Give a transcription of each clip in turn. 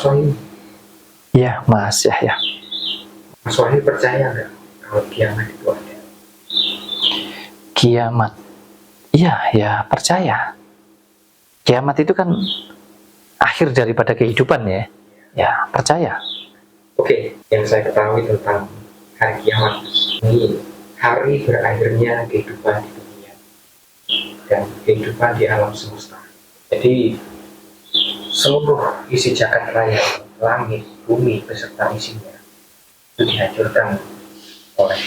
Wahyu. Iya, Mas Yahya. Mas Wahyu percaya nggak kalau kiamat itu ada? Kiamat. Iya, ya percaya. Kiamat itu kan akhir daripada kehidupan ya. Ya, percaya. Oke, yang saya ketahui tentang hari kiamat ini hari berakhirnya kehidupan di dunia dan kehidupan di alam semesta. Jadi seluruh isi jagat raya, langit, bumi beserta isinya itu dihancurkan oleh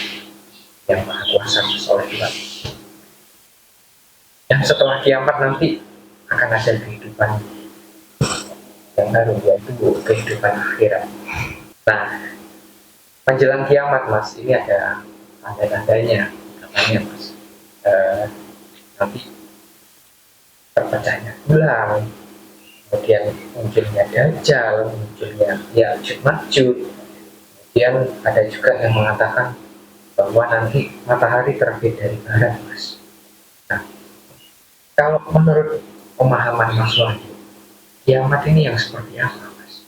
Yang Maha Kuasa, oleh Tuhan. Dan setelah kiamat nanti akan ada kehidupan yang baru, yaitu kehidupan akhirat. Nah, menjelang kiamat, Mas, ini ada tanda-tandanya, katanya, Mas. Nanti terpecahnya bulan, kemudian munculnya Dajjal, munculnya Ya'juj Ma'juj. Kemudian ada juga yang mengatakan bahwa nanti matahari terbit dari barat, Mas. Nah, kalau menurut pemahaman Mas Wahyu, kiamat ini yang seperti apa, Mas?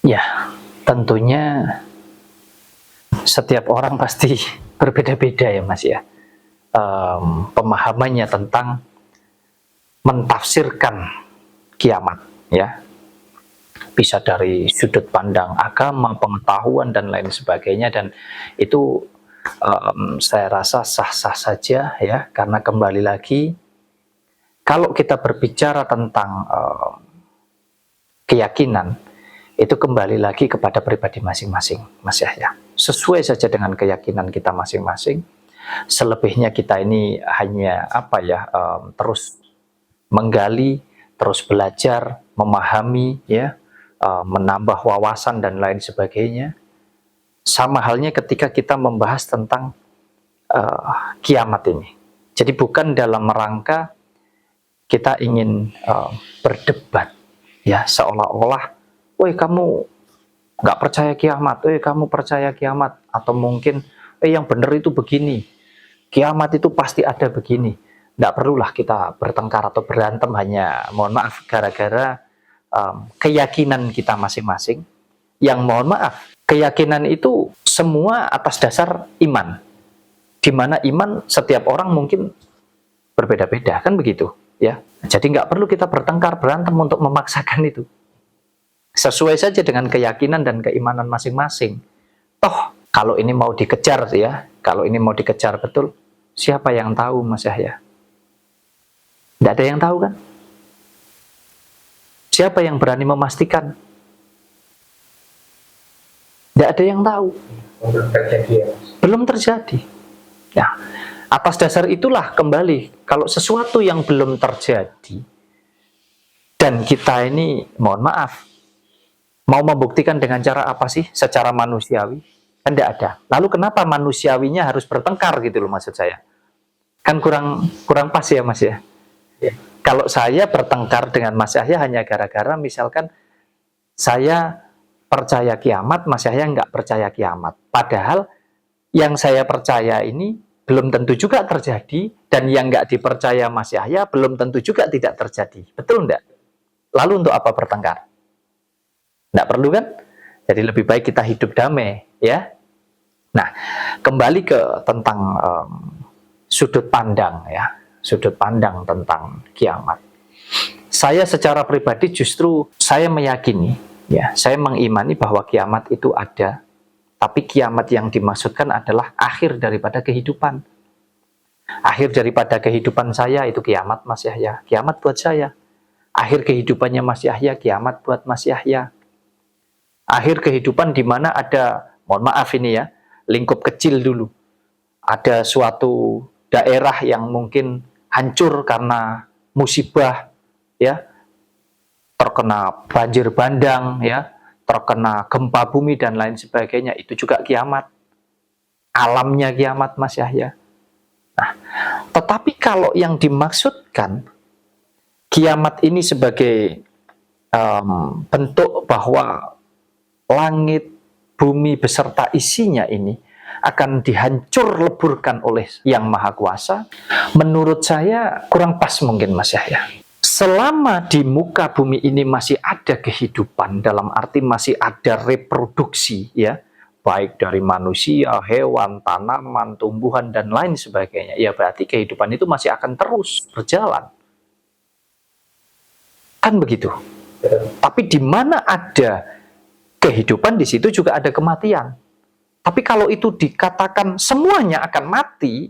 Ya, tentunya setiap orang pasti berbeda-beda ya Mas ya. Pemahamannya tentang mentafsirkan kiamat ya. Bisa dari sudut pandang agama, pengetahuan dan lain sebagainya, dan itu saya rasa sah-sah saja ya, karena kembali lagi kalau kita berbicara tentang keyakinan, itu kembali lagi kepada pribadi masing-masing, Mas Yahya. Sesuai saja dengan keyakinan kita masing-masing. Selebihnya kita ini hanya terus menggali, terus belajar, memahami, ya, menambah wawasan dan lain sebagainya. Sama halnya ketika kita membahas tentang kiamat ini. Jadi bukan dalam rangka kita ingin berdebat, ya, seolah-olah woi kamu nggak percaya kiamat, kamu percaya kiamat, atau mungkin yang benar itu begini, kiamat itu pasti ada begini. Nggak perlulah kita bertengkar atau berantem hanya, mohon maaf, gara-gara keyakinan kita masing-masing. Yang mohon maaf, keyakinan itu semua atas dasar iman, di mana iman setiap orang mungkin berbeda-beda, kan begitu ya. Jadi nggak perlu kita bertengkar, berantem untuk memaksakan itu. Sesuai saja dengan keyakinan dan keimanan masing-masing. Toh, kalau ini mau dikejar ya, kalau ini mau dikejar betul, siapa yang tahu Mas Yahya? Tidak ada yang tahu kan? Siapa yang berani memastikan? Tidak ada yang tahu. Belum terjadi ya, Mas? Belum terjadi. Nah, atas dasar itulah kembali, kalau sesuatu yang belum terjadi, dan kita ini, mohon maaf, mau membuktikan dengan cara apa sih? Secara manusiawi? Kan tidak ada. Lalu kenapa manusiawinya harus bertengkar gitu loh, maksud saya? Kan kurang pas ya Mas ya? Ya. Kalau saya bertengkar dengan Mas Yahya hanya gara-gara misalkan saya percaya kiamat, Mas Yahya nggak percaya kiamat. Padahal yang saya percaya ini belum tentu juga terjadi, dan yang nggak dipercaya Mas Yahya belum tentu juga tidak terjadi. Betul nggak? Lalu untuk apa bertengkar? Nggak perlu kan? Jadi lebih baik kita hidup damai, ya. Nah, kembali ke tentang sudut pandang, ya, sudut pandang tentang kiamat. Saya secara pribadi justru saya meyakini, ya, saya mengimani bahwa kiamat itu ada, tapi kiamat yang dimaksudkan adalah akhir daripada kehidupan. Akhir daripada kehidupan saya itu kiamat, Mas Yahya. Kiamat buat saya. Akhir kehidupannya Mas Yahya, kiamat buat Mas Yahya. Akhir kehidupan di mana ada, mohon maaf ini ya, lingkup kecil dulu. Ada suatu daerah yang mungkin hancur karena musibah, ya, terkena banjir bandang, ya, terkena gempa bumi dan lain sebagainya. Itu juga kiamat. Alamnya kiamat, Mas Yahya. Nah, tetapi kalau yang dimaksudkan kiamat ini sebagai bentuk bahwa langit, bumi beserta isinya ini akan dihancur leburkan oleh Yang Maha Kuasa, menurut saya kurang pas mungkin Mas Yahya. selama di muka bumi ini masih ada kehidupan, dalam arti masih ada reproduksi, ya, baik dari manusia, hewan, tanaman, tumbuhan, dan lain sebagainya, ya berarti kehidupan itu masih akan terus berjalan. Kan begitu. Tapi di mana ada kehidupan, di situ juga ada kematian. Tapi kalau itu dikatakan semuanya akan mati,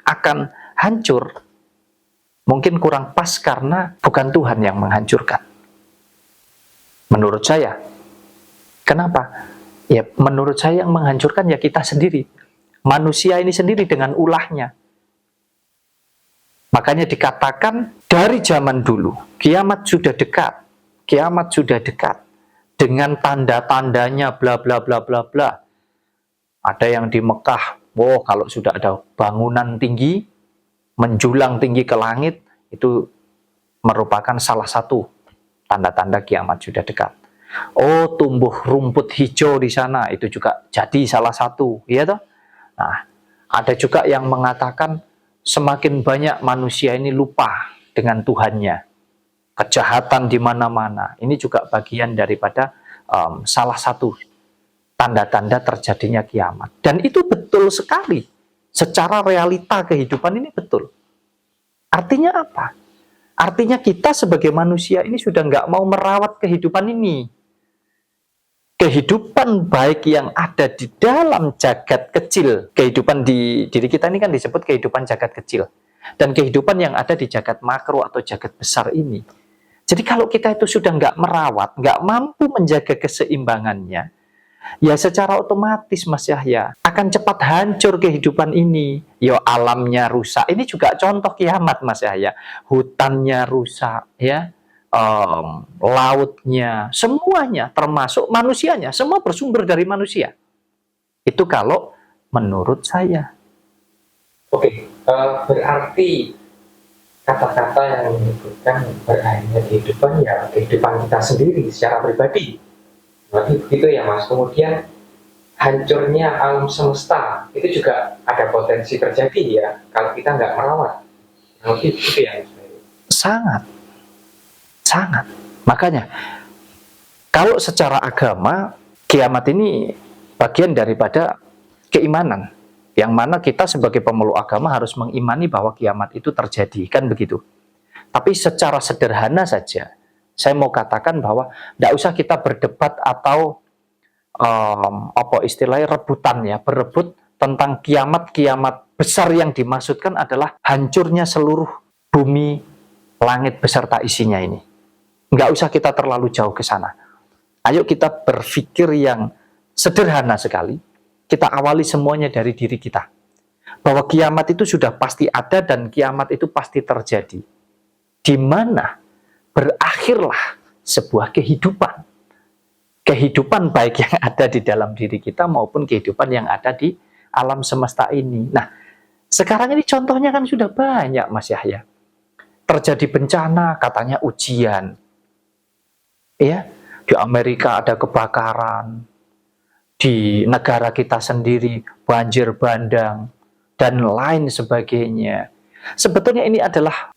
akan hancur, mungkin kurang pas karena bukan Tuhan yang menghancurkan. Menurut saya. Kenapa? Ya, menurut saya yang menghancurkan ya kita sendiri. Manusia ini sendiri dengan ulahnya. Makanya dikatakan dari zaman dulu, kiamat sudah dekat. Kiamat sudah dekat. Dengan tanda-tandanya bla bla bla bla bla. Ada yang di Mekah, kalau sudah ada bangunan tinggi, menjulang tinggi ke langit, itu merupakan salah satu tanda-tanda kiamat sudah dekat. Tumbuh rumput hijau di sana, itu juga jadi salah satu, ya toh? Nah, ada juga yang mengatakan semakin banyak manusia ini lupa dengan Tuhannya. Kejahatan di mana-mana. Ini juga bagian daripada salah satu tanda-tanda terjadinya kiamat. Dan itu betul sekali. Secara realita kehidupan ini betul. Artinya apa? Artinya kita sebagai manusia ini sudah nggak mau merawat kehidupan ini. Kehidupan baik yang ada di dalam jagat kecil. Kehidupan di diri kita ini kan disebut kehidupan jagat kecil. Dan kehidupan yang ada di jagat makro atau jagat besar ini. Jadi kalau kita itu sudah nggak merawat, nggak mampu menjaga keseimbangannya, ya secara otomatis Mas Yahya akan cepat hancur kehidupan ini. Alamnya rusak. Ini juga contoh kiamat Mas Yahya. Hutannya rusak, ya, lautnya, semuanya, termasuk manusianya, semua bersumber dari manusia. Itu kalau menurut saya. Oke, berarti kata-kata yang menyebutkan berakhirnya kehidupan ya kehidupan kita sendiri secara pribadi. Berarti begitu ya Mas. Kemudian hancurnya alam semesta itu juga ada potensi terjadi ya kalau kita nggak merawat. Berarti begitu ya Mas. Sangat. Makanya kalau secara agama kiamat ini bagian daripada keimanan. Yang mana kita sebagai pemeluk agama harus mengimani bahwa kiamat itu terjadi, kan begitu. Tapi secara sederhana saja, saya mau katakan bahwa tidak usah kita berdebat atau istilahnya rebutan ya, berebut tentang kiamat besar yang dimaksudkan adalah hancurnya seluruh bumi, langit beserta isinya ini. Nggak usah kita terlalu jauh ke sana. Ayo kita berpikir yang sederhana sekali. Kita awali semuanya dari diri kita. Bahwa kiamat itu sudah pasti ada dan kiamat itu pasti terjadi. Di mana berakhirlah sebuah kehidupan. Kehidupan baik yang ada di dalam diri kita maupun kehidupan yang ada di alam semesta ini. Nah, sekarang ini contohnya kan sudah banyak Mas Yahya. Terjadi bencana, katanya ujian. Ya, di Amerika ada kebakaran. Di negara kita sendiri banjir bandang dan lain sebagainya. Sebetulnya ini adalah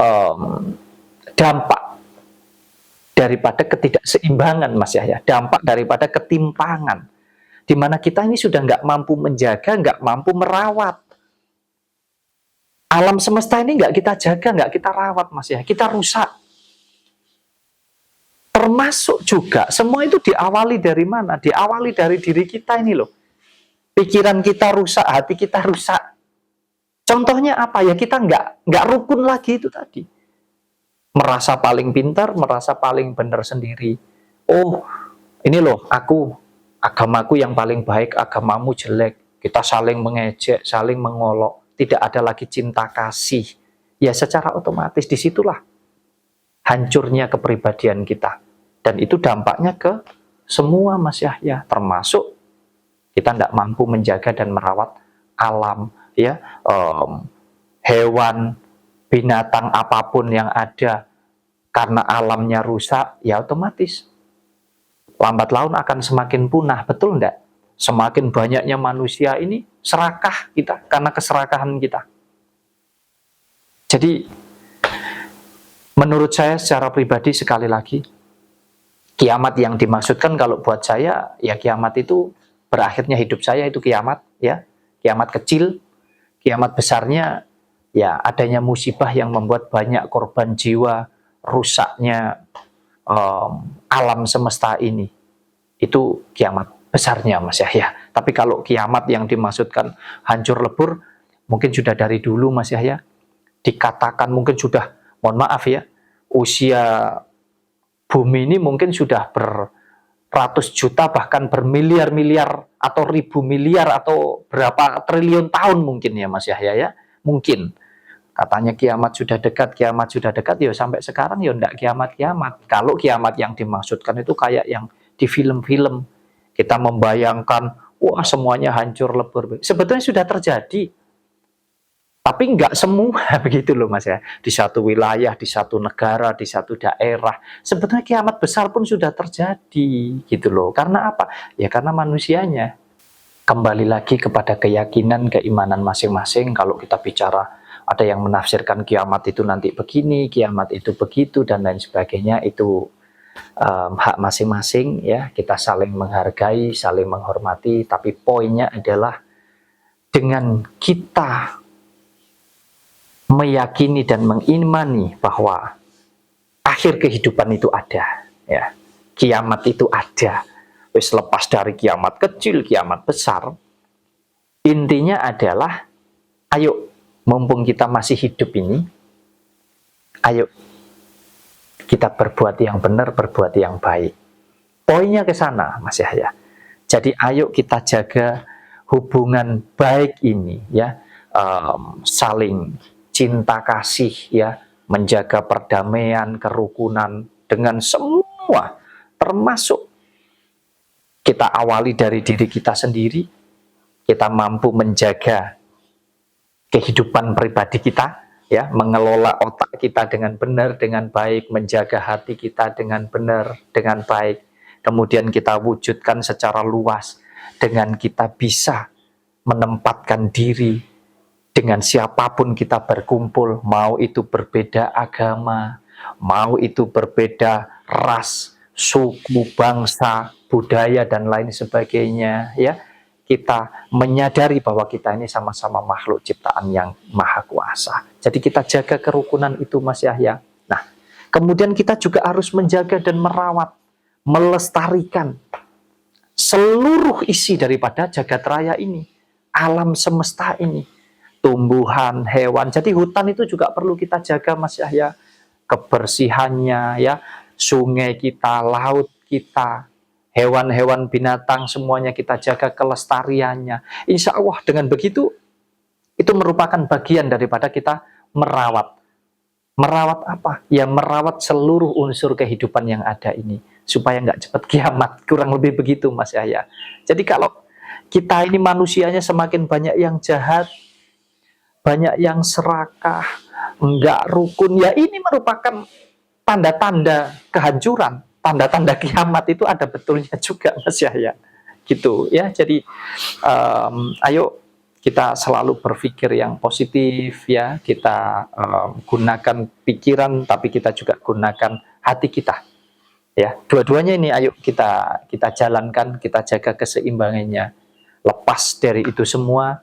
dampak daripada ketidakseimbangan Mas Yahya, dampak daripada ketimpangan, di mana kita ini sudah nggak mampu menjaga, nggak mampu merawat. Alam semesta ini nggak kita jaga, nggak kita rawat Mas Yahya, kita rusak. Termasuk juga, semua itu diawali dari mana? Diawali dari diri kita ini loh. Pikiran kita rusak, hati kita rusak. Contohnya apa ya? Kita nggak rukun lagi itu tadi. Merasa paling pintar, merasa paling benar sendiri. Ini loh, agamaku yang paling baik, agamamu jelek. Kita saling mengejek, saling mengolok. Tidak ada lagi cinta kasih. Ya secara otomatis disitulah hancurnya kepribadian kita. Dan itu dampaknya ke semua Mas Yahya, termasuk kita tidak mampu menjaga dan merawat alam, ya, hewan, binatang apapun yang ada, karena alamnya rusak, ya otomatis lambat laun akan semakin punah, betul enggak? Semakin banyaknya manusia ini serakah kita karena keserakahan kita. Jadi Menurut saya secara pribadi, sekali lagi, kiamat yang dimaksudkan kalau buat saya, ya kiamat itu berakhirnya hidup saya itu kiamat, ya. Kiamat kecil, kiamat besarnya ya adanya musibah yang membuat banyak korban jiwa, rusaknya alam semesta ini. Itu kiamat besarnya Mas Yahya. Tapi kalau kiamat yang dimaksudkan hancur lebur, mungkin sudah dari dulu Mas Yahya. Dikatakan mungkin sudah, mohon maaf ya, usia bumi ini mungkin sudah beratus juta, bahkan bermiliar-miliar atau ribu miliar atau berapa triliun tahun mungkin ya Mas Yahya ya. Mungkin. Katanya kiamat sudah dekat, ya sampai sekarang ya enggak kiamat-kiamat. Kalau kiamat yang dimaksudkan itu kayak yang di film-film. Kita membayangkan, wah semuanya hancur lebur. Sebetulnya sudah terjadi. Tapi enggak semua begitu loh Mas ya. Di satu wilayah, di satu negara, di satu daerah. Sebetulnya kiamat besar pun sudah terjadi gitu loh. Karena apa? Ya karena manusianya. Kembali lagi kepada keyakinan, keimanan masing-masing. Kalau kita bicara, ada yang menafsirkan kiamat itu nanti begini, kiamat itu begitu, dan lain sebagainya. Itu hak masing-masing ya. Kita saling menghargai, saling menghormati. Tapi poinnya adalah dengan kita meyakini dan mengimani bahwa akhir kehidupan itu ada, ya, kiamat itu ada. Wis lepas dari kiamat kecil, kiamat besar, intinya adalah, ayo, mumpung kita masih hidup ini, ayo kita berbuat yang benar, berbuat yang baik. Poinnya ke sana, Mas Yahya. Jadi ayo kita jaga hubungan baik ini, ya, saling cinta kasih, ya, menjaga perdamaian, kerukunan dengan semua, termasuk kita awali dari diri kita sendiri. Kita mampu menjaga kehidupan pribadi kita, ya, mengelola otak kita dengan benar, dengan baik, menjaga hati kita dengan benar, dengan baik. Kemudian kita wujudkan secara luas dengan kita bisa menempatkan diri dengan siapapun kita berkumpul, mau itu berbeda agama, mau itu berbeda ras, suku, bangsa, budaya, dan lain sebagainya, ya. Kita menyadari bahwa kita ini sama-sama makhluk ciptaan yang maha kuasa. Jadi kita jaga kerukunan itu Mas Yahya. Nah, kemudian kita juga harus menjaga dan merawat, melestarikan seluruh isi daripada jagat raya ini, alam semesta ini, tumbuhan, hewan. Jadi hutan itu juga perlu kita jaga Mas Yahya, kebersihannya, ya, sungai kita, laut kita, hewan-hewan, binatang, semuanya kita jaga kelestariannya. Insya Allah dengan begitu, itu merupakan bagian daripada kita merawat. Merawat apa? Ya merawat seluruh unsur kehidupan yang ada ini, supaya nggak cepat kiamat. Kurang lebih begitu Mas Yahya. Jadi kalau kita ini manusianya semakin banyak yang jahat, banyak yang serakah, nggak rukun, ya ini merupakan tanda-tanda kehancuran. Tanda-tanda kiamat itu ada betulnya juga Mas Yahya, gitu ya. Jadi ayo kita selalu berpikir yang positif, ya. Kita gunakan pikiran, tapi kita juga gunakan hati kita, ya. Dua-duanya ini ayo kita jalankan, kita jaga keseimbangannya. Lepas dari itu semua,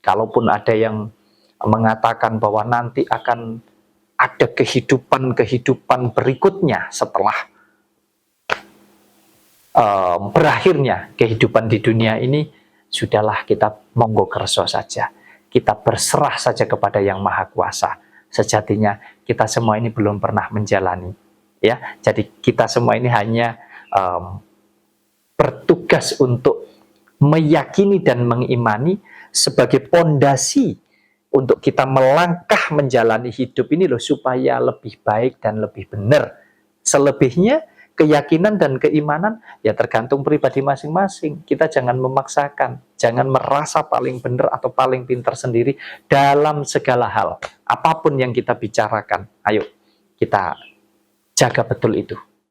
kalaupun ada yang mengatakan bahwa nanti akan ada kehidupan berikutnya setelah berakhirnya kehidupan di dunia ini, sudahlah, kita monggo kerso saja. Kita berserah saja kepada Yang Maha Kuasa. Sejatinya kita semua ini belum pernah menjalani, ya. Jadi kita semua ini hanya bertugas untuk meyakini dan mengimani sebagai pondasi untuk kita melangkah menjalani hidup ini loh, supaya lebih baik dan lebih benar. Selebihnya keyakinan dan keimanan ya tergantung pribadi masing-masing. Kita jangan memaksakan, jangan merasa paling benar atau paling pintar sendiri dalam segala hal. Apapun yang kita bicarakan, ayo kita jaga betul itu.